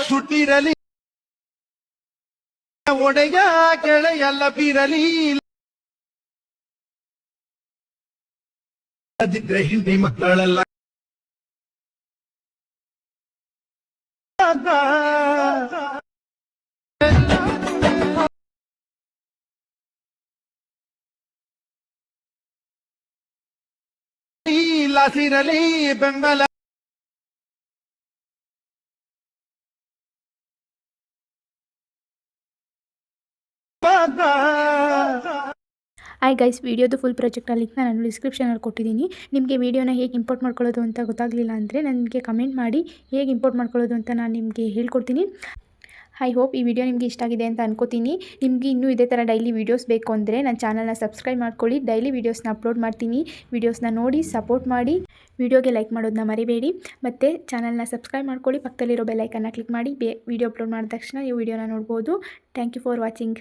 ಸುಟ್ಟಿರಲಿ ಒಡೆಯ ಗೆಳೆಯಲ್ಲ ಬಿರಲಿ ಅದಿದ್ರೆ ಹಿಂದಿ ಮಕ್ಕಳೆಲ್ಲ ಲಾಸಿರಲಿ ಬೆಂಬಲ ಹಾಯ್ ಗೈಸ್, ವಿಡಿಯೋದು ಫುಲ್ ಪ್ರಾಜೆಕ್ಟ್ ಲಿಂಕ್ನ ನಾನು ಡಿಸ್ಕ್ರಿಪ್ಷನಲ್ಲಿ ಕೊಟ್ಟಿದ್ದೀನಿ. ನಿಮಗೆ ವಿಡಿಯೋನ ಹೇಗೆ ಇಂಪೋರ್ಟ್ ಮಾಡ್ಕೊಳ್ಳೋದು ಅಂತ ಗೊತ್ತಾಗಲಿಲ್ಲ ಅಂದರೆ ನನಗೆ ಕಮೆಂಟ್ ಮಾಡಿ, ಹೇಗೆ ಇಂಪೋರ್ಟ್ ಮಾಡ್ಕೊಳ್ಳೋದು ಅಂತ ನಾನು ನಿಮಗೆ ಹೇಳ್ಕೊಡ್ತೀನಿ. ಐ ಹೋಪ್ ಈ ವಿಡಿಯೋ ನಿಮಗೆ ಇಷ್ಟ ಆಗಿದೆ ಅಂತ ಅನ್ಕೋತೀನಿ. ನಿಮಗೆ ಇನ್ನೂ ಇದೇ ಥರ ಡೈಲಿ ವೀಡಿಯೋಸ್ ಬೇಕು ಅಂದರೆ ನನ್ನ ಚಾನಲ್ನ ಸಬ್ಸ್ಕ್ರೈಬ್ ಮಾಡ್ಕೊಳ್ಳಿ. ಡೈಲಿ ವೀಡಿಯೋಸ್ನ ಅಪ್ಲೋಡ್ ಮಾಡ್ತೀನಿ. ವೀಡಿಯೋಸ್ನ ನೋಡಿ ಸಪೋರ್ಟ್ ಮಾಡಿ. ವಿಡಿಯೋಗೆ ಲೈಕ್ ಮಾಡೋದನ್ನ ಮರಿಬೇಡಿ. ಮತ್ತು ಚಾನಲ್ನ ಸಬ್ಸ್ಕ್ರೈಬ್ ಮಾಡ್ಕೊಳ್ಳಿ. ಪಕ್ಕದಲ್ಲಿರೋ ಬೆಲ್ ಐಕನ್ನ ಕ್ಲಿಕ್ ಮಾಡಿ. ವಿಡಿಯೋ ಅಪ್ಲೋಡ್ ಮಾಡಿದ ತಕ್ಷಣ ನೀವು ವಿಡಿಯೋನ ನೋಡ್ಬೋದು. Thank you for watching.